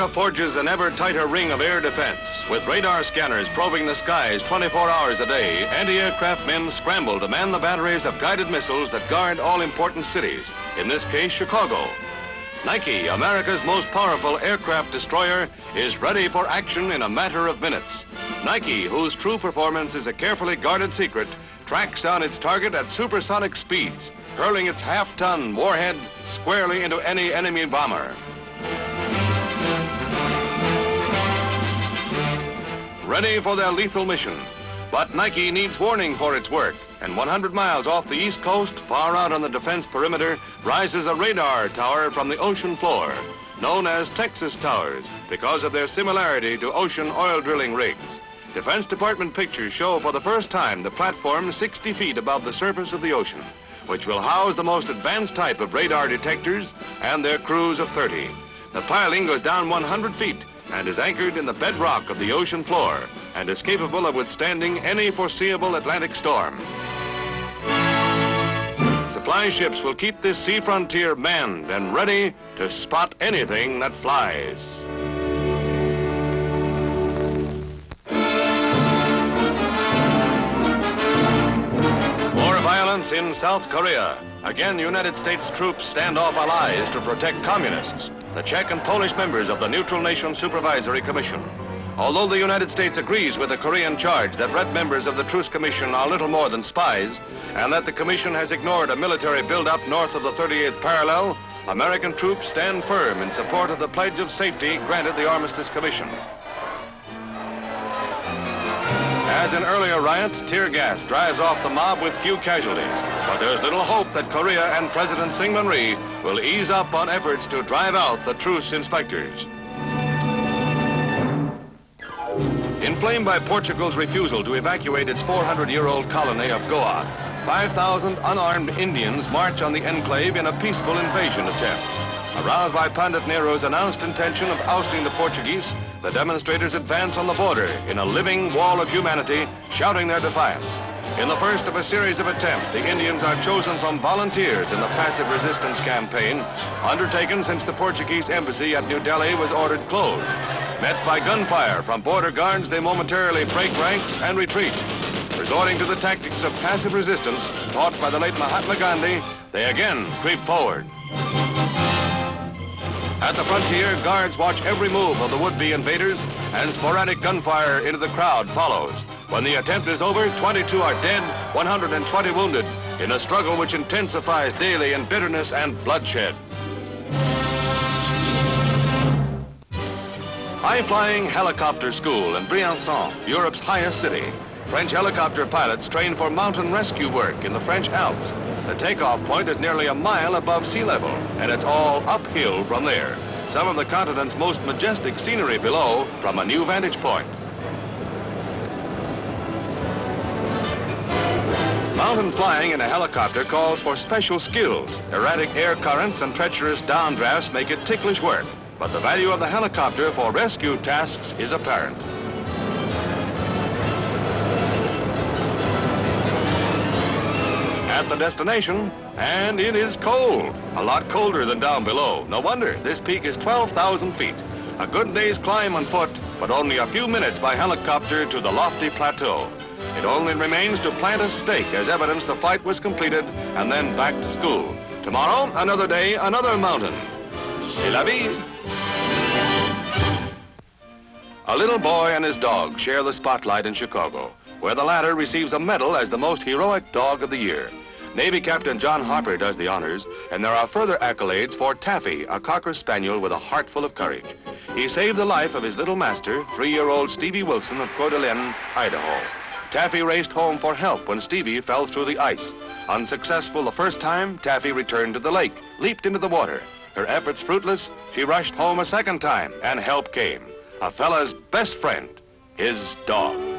America forges an ever tighter ring of air defense. With radar scanners probing the skies 24 hours a day, anti-aircraft men scramble to man the batteries of guided missiles that guard all important cities, in this case, Chicago. Nike, America's most powerful aircraft destroyer, is ready for action in a matter of minutes. Nike, whose true performance is a carefully guarded secret, tracks down its target at supersonic speeds, hurling its half-ton warhead squarely into any enemy bomber. Ready for their lethal mission. But Nike needs warning for its work, and 100 miles off the East Coast, far out on the defense perimeter, rises a radar tower from the ocean floor, known as Texas Towers, because of their similarity to ocean oil drilling rigs. Defense Department pictures show for the first time the platform 60 feet above the surface of the ocean, which will house the most advanced type of radar detectors and their crews of 30. The piling goes down 100 feet and is anchored in the bedrock of the ocean floor and is capable of withstanding any foreseeable Atlantic storm. Supply ships will keep this sea frontier manned and ready to spot anything that flies. More violence in South Korea. Again, United States troops stand off allies to protect communists, the Czech and Polish members of the Neutral Nation Supervisory Commission. Although the United States agrees with the Korean charge that Red members of the Truce Commission are little more than spies, and that the Commission has ignored a military buildup north of the 38th parallel, American troops stand firm in support of the pledge of safety granted the Armistice Commission. As in earlier riots, tear gas drives off the mob with few casualties. But there's little hope that Korea and President Syngman Rhee will ease up on efforts to drive out the truce inspectors. Inflamed by Portugal's refusal to evacuate its 400-year-old colony of Goa, 5,000 unarmed Indians march on the enclave in a peaceful invasion attempt. Aroused by Pandit Nehru's announced intention of ousting the Portuguese, the demonstrators advance on the border in a living wall of humanity, shouting their defiance. In the first of a series of attempts, the Indians are chosen from volunteers in the passive resistance campaign, undertaken since the Portuguese embassy at New Delhi was ordered closed. Met by gunfire from border guards, they momentarily break ranks and retreat. Resorting to the tactics of passive resistance taught by the late Mahatma Gandhi, they again creep forward. At the frontier, guards watch every move of the would-be invaders, and sporadic gunfire into the crowd follows. When the attempt is over, 22 are dead, 120 wounded, in a struggle which intensifies daily in bitterness and bloodshed. High-flying helicopter school in Briançon, Europe's highest city. French helicopter pilots train for mountain rescue work in the French Alps. The takeoff point is nearly a mile above sea level, and it's all uphill from there. Some of the continent's most majestic scenery below from a new vantage point. Mountain flying in a helicopter calls for special skills. Erratic air currents and treacherous downdrafts make it ticklish work, but the value of the helicopter for rescue tasks is apparent. At the destination, and it is cold. A lot colder than down below. No wonder, this peak is 12,000 feet. A good day's climb on foot, but only a few minutes by helicopter to the lofty plateau. It only remains to plant a stake as evidence the flight was completed, and then back to school. Tomorrow, another day, another mountain. C'est la vie. A little boy and his dog share the spotlight in Chicago, where the latter receives a medal as the most heroic dog of the year. Navy Captain John Harper does the honors, and there are further accolades for Taffy, a Cocker Spaniel with a heart full of courage. He saved the life of his little master, 3-year-old Stevie Wilson of Coeur d'Alene, Idaho. Taffy raced home for help when Stevie fell through the ice. Unsuccessful the first time, Taffy returned to the lake, leaped into the water. Her efforts fruitless, she rushed home a second time, and help came. A fella's best friend, his dog.